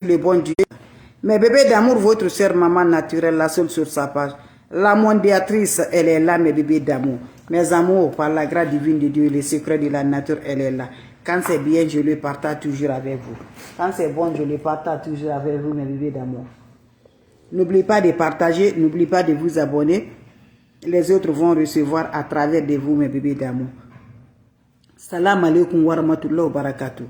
le bon Dieu. Mes bébés d'amour, votre sœur maman naturelle, la seule sur sa page. La mondiatrice, elle est là, mes bébés d'amour. Mes amours, par la grâce divine de Dieu, les secrets de la nature, elle est là. Quand c'est bien, je le partage toujours avec vous. Quand c'est bon, je le partage toujours avec vous, mes bébés d'amour. N'oubliez pas de partager, n'oubliez pas de vous abonner. Les autres vont recevoir à travers de vous, mes bébés d'amour. Salam alaikum wa rahmatullahi wa barakatuh.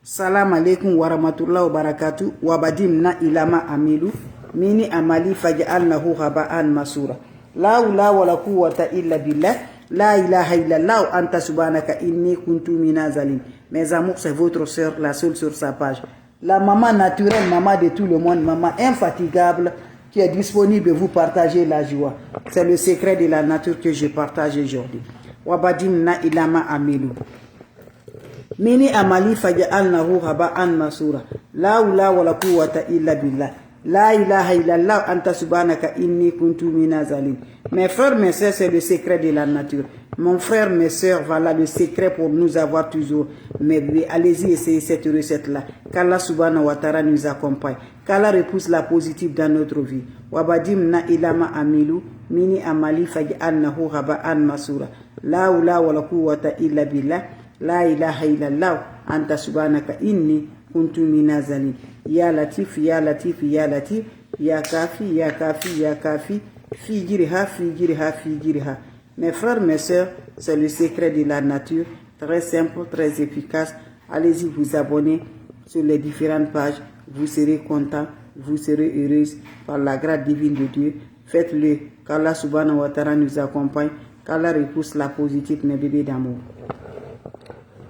Salam alaikum wa rahmatullahi wa barakatuh. Wabadim na ilama amilu. Mini amali faj'alnahu haba'an masura. La hawla wa la quwwata illa billah. La ilaha illallah anta subhanaka inni kuntu minaz zalim. Mes amours, c'est votre sœur, la seule sur sa page. La maman naturelle, maman de tout le monde, maman infatigable, qui est disponible, vous partagez la joie. C'est le secret de la nature que je partage aujourd'hui. Wabadim na ilama amilu. Mini amali faj'alnahu haba'an masura. La hawla wa la quwwata illa billah. La ilaha illallah anta subhanaka inni kuntu minaz zalim. Mes frères, mes sœurs, c'est le secret de la nature. Mon frère, mes sœurs, voilà le secret pour nous avoir toujours. Mais allez-y, essayez cette recette-là. Qu'Allah subhanahu wa ta'ala nous accompagne. Qu'Allah repousse la positive dans notre vie. Wabadim na ilama amilu. Mini amali faj'alnahu haba'an masura. La hawla wa la quwwata illa billah. La ilaha illallah anta subhanaka inni kuntu minaz zalim. Ya latif, ya latif, ya latif, ya kafi, ya kafi, ya kafi, fi jirha, fi jirha, fi jirha. Mes frères, mes sœurs, c'est le secret de la nature, très simple, très efficace. Allez-y vous abonner sur les différentes pages, vous serez content, vous serez heureuse par la grâce divine de Dieu. Faites-le, qu'Allah subhanahu wa ta'ala nous accompagne, qu'Allah repousse la positive, mes bébés d'amour.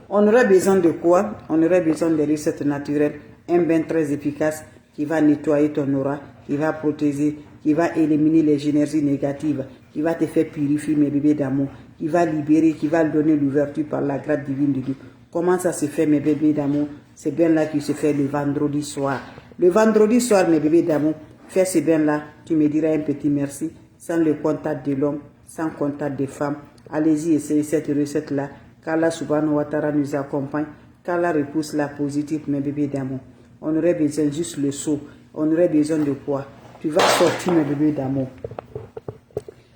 On aurait besoin de quoi? On aurait besoin de recettes naturelles, un bain très efficace qui va nettoyer ton aura, qui va protéger, qui va éliminer les énergies négatives, qui va te faire purifier, mes bébés d'amour, qui va libérer, qui va donner l'ouverture par la grâce divine de Dieu. Comment ça se fait, mes bébés d'amour? C'est bien là qui se fait le vendredi soir. Le vendredi soir, mes bébés d'amour, fais ce bain-là, tu me diras un petit merci, sans le contact de l'homme, sans contact des femmes. Allez-y, essayez cette recette-là. Qu'Allah subhanahu wa ta'ala nous accompagne, qu'Allah repousse la positive, mes bébés d'amour. On aurait besoin juste le seau. On aurait besoin de quoi? Tu vas sortir, mes bébés d'amour.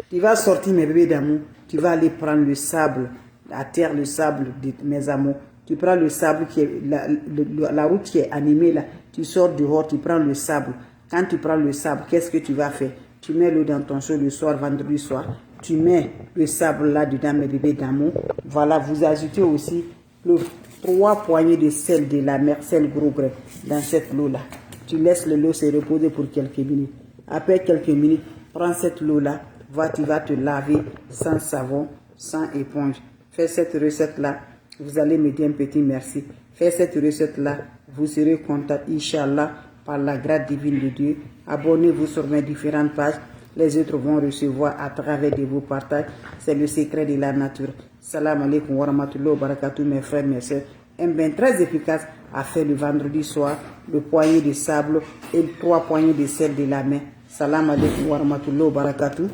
Tu vas sortir, mes bébés d'amour. Tu vas aller prendre le sable, à terre, le sable de mes amours. Tu prends le sable qui est la route qui est animée là. Tu sors dehors, tu prends le sable. Quand tu prends le sable, qu'est-ce que tu vas faire? Tu mets l'eau dans ton seau le soir, vendredi soir. Tu mets le sable là dedans, mes bébés d'amour. Voilà, vous ajoutez aussi 3 poignées de sel de la mer, sel gros grec, dans cette eau-là. Tu laisses l'eau se reposer pour quelques minutes. Après quelques minutes, prends cette eau-là, tu vas te laver sans savon, sans éponge. Fais cette recette-là, vous allez me dire un petit merci. Fais cette recette-là, vous serez content, Inch'Allah, par la grâce divine de Dieu. Abonnez-vous sur mes différentes pages. Les autres vont recevoir à travers de vos partages. C'est le secret de la nature. Salam alaikum wa rahmatullahi wa barakatuh, mes frères, mes sœurs. Un bain très efficace à faire le vendredi soir. Le poignet de sable et 3 poignées de sel de la main. Salam alaikum wa rahmatullahi wa barakatuh.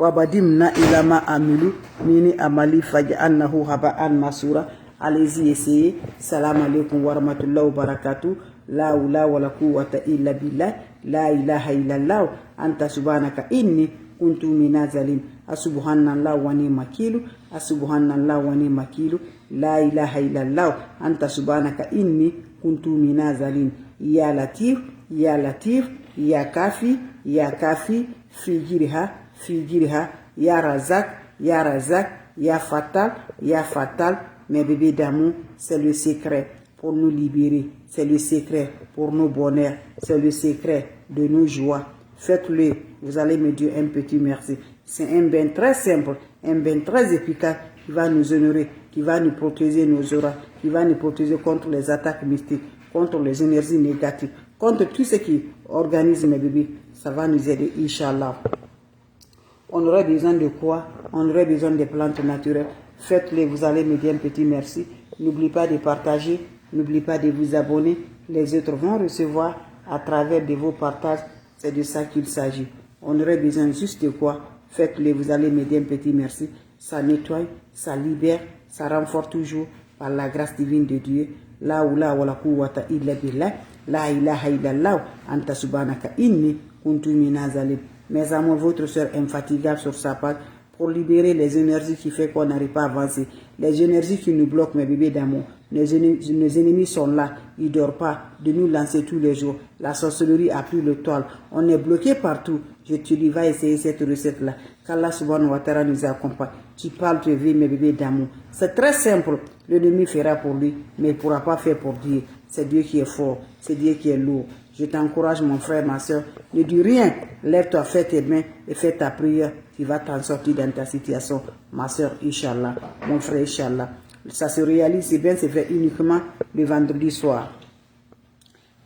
Wabadim na ilama amilu. Mini amali faj'alnahu haba'an masura. Allez-y, essayez. Salam alaikum wa rahmatullahi wa barakatuh. La hawla wa la quwwata illa billah. La ilaha illallah anta subhanaka inni kuntu minaz zalim. Asubhanallah wa ni'mal wakil. Asubhanallah wa ni'mal wakil. La ilaha illallah anta subhanaka inni kuntu minaz zalim. Ya latif, ya latif, ya kafi, ya kafi, fi jirha, fi jirha, ya razak, ya razak, ya fatal, ya fatal. Mes bébés d'amour, c'est le secret pour nous libérer. C'est le secret pour nos bonheurs. C'est le secret de nos joies. Faites-le. Vous allez me dire un petit merci. C'est un bain très simple, un bain très efficace qui va nous honorer, qui va nous protéger nos auras, qui va nous protéger contre les attaques mystiques, contre les énergies négatives, contre tout ce qui organise mes bébés. Ça va nous aider, Inch'Allah. On aurait besoin de quoi? On aurait besoin de plantes naturelles. Faites-le. Vous allez me dire un petit merci. N'oubliez pas de partager. N'oubliez pas de vous abonner. Les autres vont recevoir à travers de vos partages. C'est de ça qu'il s'agit. On aurait besoin juste de quoi? Faites-le, vous allez me dire un petit merci. Ça nettoie, ça libère, ça renforce toujours par la grâce divine de Dieu. La hawla wa la quwwata illa billah. La ilaha illallah, anta subhanaka inni kuntu minaz zalim. Mes amours, votre soeur infatigable sur sa page pour libérer les énergies qui font qu'on n'arrive pas à avancer. Les énergies qui nous bloquent, mes bébés d'amour. Nos ennemis sont là, ils ne dorment pas de nous lancer tous les jours. La sorcellerie a pris le toile. On est bloqué partout. Je te dis, va essayer cette recette-là. Qu'Allah subhanahu wa ta'ala nous accompagne. Tu parles, tu vis, mes bébés d'amour. C'est très simple. L'ennemi fera pour lui, mais il ne pourra pas faire pour Dieu. C'est Dieu qui est fort, c'est Dieu qui est lourd. Je t'encourage, mon frère, ma soeur. Ne dis rien. Lève-toi, fais tes mains et fais ta prière. Tu vas t'en sortir dans ta situation, ma soeur, Inch'Allah. Mon frère, Inch'Allah. Ça se réalise, c'est bien, c'est fait uniquement le vendredi soir.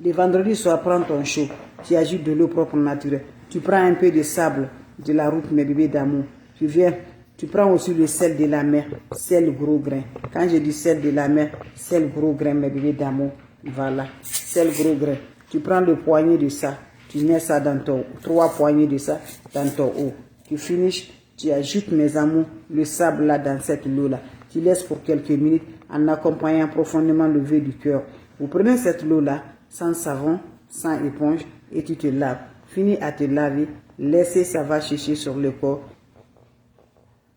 Le vendredi soir, prends ton chaud. Tu ajoutes de l'eau propre naturelle. Tu prends un peu de sable de la route, mes bébés d'amour. Tu viens. Tu prends aussi le sel de la mer, sel gros grain. Quand je dis sel de la mer, sel gros grain, mes bébés d'amour. Voilà, sel gros grain. Tu prends le poignet de ça, tu mets ça dans ton, 3 poignées de ça dans ton eau. Tu finis, tu ajoutes, mes amours, le sable là dans cette eau-là. Tu laisses pour quelques minutes en accompagnant profondément le vœu du cœur. Vous prenez cette eau-là, sans savon, sans éponge, et tu te laves. Finis à te laver, laissez ça va chercher sur le corps.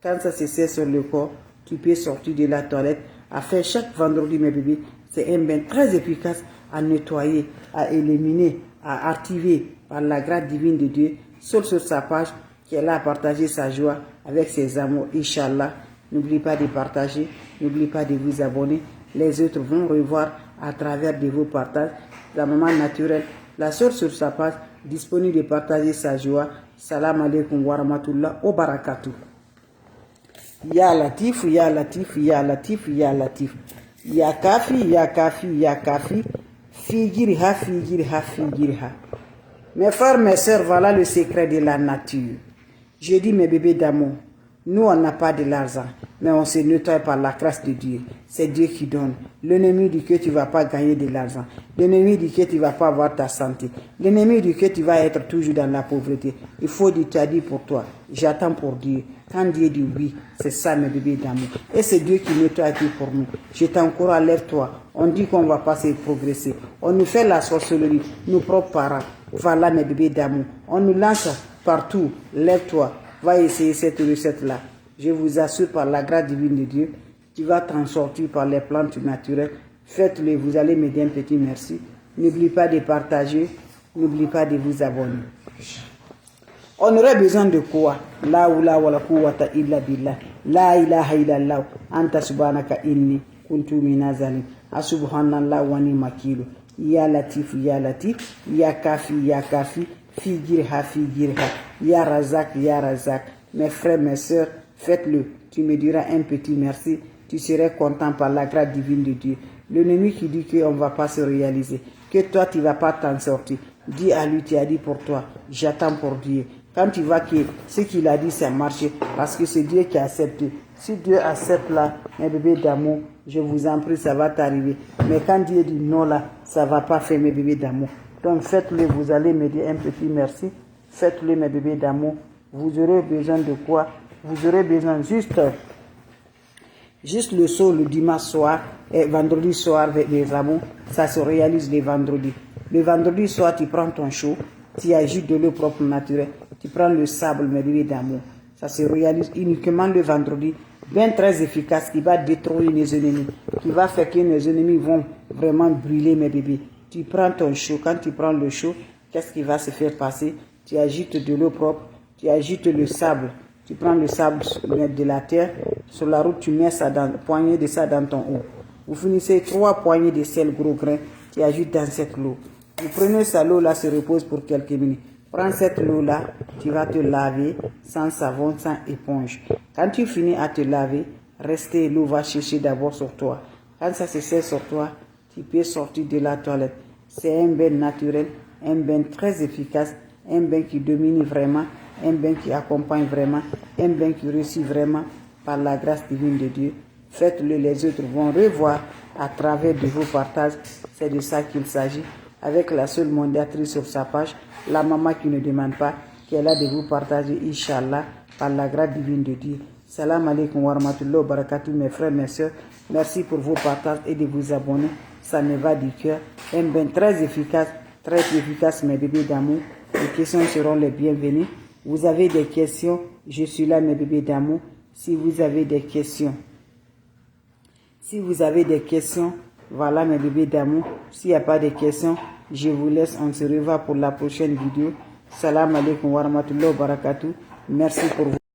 Quand ça se sert sur le corps, tu peux sortir de la toilette, à faire chaque vendredi, mes bébés. C'est un bain très efficace à nettoyer, à éliminer, à activer par la grâce divine de Dieu. Seul sur sa page, qu'elle a partagé sa joie avec ses amours, Inch'Allah. N'oublie pas de partager, n'oublie pas de vous abonner. Les autres vont revoir à travers de vos partages. La maman naturelle, la soeur sur sa page, disponible de partager sa joie. Salam alaikum wa rahmatullah wa barakatuh. Ya Latif, Ya Latif, Ya Latif, Ya Latif. Ya Kafi, Ya Kafi, Ya Kafi. Figirha, Figirha, Figirha. Mes frères, mes soeurs, voilà le secret de la nature. Je dis, mes bébés d'amour, nous, on n'a pas de l'argent, mais on se nettoie par la grâce de Dieu. C'est Dieu qui donne. L'ennemi dit que tu ne vas pas gagner de l'argent. L'ennemi dit que tu ne vas pas avoir ta santé. L'ennemi dit que tu vas être toujours dans la pauvreté. Il faut dire, tu as dit pour toi, j'attends pour Dieu. Quand Dieu dit oui, c'est ça, mes bébés d'amour. Et c'est Dieu qui nettoie tout pour nous. Je t'encourage, lève-toi. On dit qu'on ne va pas se progresser. On nous fait la sorcellerie, nos propres parents. Voilà, mes bébés d'amour. On nous lance partout. Lève-toi. Va essayer cette recette-là. Je vous assure par la grâce divine de Dieu, tu vas t'en sortir par les plantes naturelles. Faites-le, vous allez me dire un petit merci. N'oubliez pas de partager, n'oubliez pas de vous abonner. On aurait besoin de quoi? La oula wa la quwwata illa billah. La ilaha illallah. Anta subhanaka inni kuntu minaz zalim. Subhanallah wa ni makilu. Ya Latif, Ya Latif. Ya Kafi, Ya Kafi. Figirha, Figirha. Ya Razak, Ya Razak. Mes frères, mes soeurs, faites-le. Tu me diras un petit merci. Tu serais content par la grâce divine de Dieu. L'ennemi qui dit qu'on ne va pas se réaliser, que toi tu ne vas pas t'en sortir. Dis à lui, tu as dit pour toi, j'attends pour Dieu. Quand tu vois que ce qu'il a dit, ça a marché, parce que c'est Dieu qui a accepté. Si Dieu accepte là, mes bébés d'amour, je vous en prie, ça va t'arriver. Mais quand Dieu dit non là, ça ne va pas faire, mes bébés d'amour. Donc faites-le, vous allez me dire un petit merci. Faites-le, mes bébés d'amour. Vous aurez besoin de quoi? Vous aurez besoin juste le saut le dimanche soir et vendredi soir avec les amours. Ça se réalise le vendredi. Le vendredi soir, tu prends ton chaud, tu ajoutes de l'eau propre naturelle, tu prends le sable, mes bébés d'amour. Ça se réalise uniquement le vendredi, bien très efficace, qui va détruire les ennemis, qui va faire que les ennemis vont vraiment brûler, mes bébés. Tu prends ton chaud, quand tu prends le chaud, qu'est-ce qui va se faire passer? Tu ajoutes de l'eau propre, tu ajoutes le sable, tu prends le sable de la terre, sur la route tu mets ça dans, poignée de ça dans ton eau. Vous finissez 3 poignées de sel gros grain, tu ajoutes dans cette eau. Vous prenez ça, l'eau là se repose pour quelques minutes. Prends cette eau là, tu vas te laver sans savon, sans éponge. Quand tu finis à te laver, restez, l'eau va chercher d'abord sur toi. Quand ça se sert sur toi, tu peux sortir de la toilette. C'est un bain naturel, un bain très efficace, un bain qui domine vraiment, un bain qui accompagne vraiment, un bain qui réussit vraiment par la grâce divine de Dieu. Faites-le, les autres vont revoir à travers de vos partages. C'est de ça qu'il s'agit. Avec la seule mondiatrice sur sa page, la maman qui ne demande pas, qu'elle a de vous partager, Inch'Allah, par la grâce divine de Dieu. Salam alaikum wa rahmatullah wa barakatuh, mes frères, mes soeurs. Merci pour vos partages et de vous abonner. ça me va du cœur. Un bain très efficace, mes bébés d'amour. Les questions seront les bienvenues. Vous avez des questions, je suis là, mes bébés d'amour. Si vous avez des questions, voilà, mes bébés d'amour. S'il n'y a pas de questions, je vous laisse. On se revoit pour la prochaine vidéo. Salam alaikum wa rahmatullahi wa barakatuh. Merci pour vous.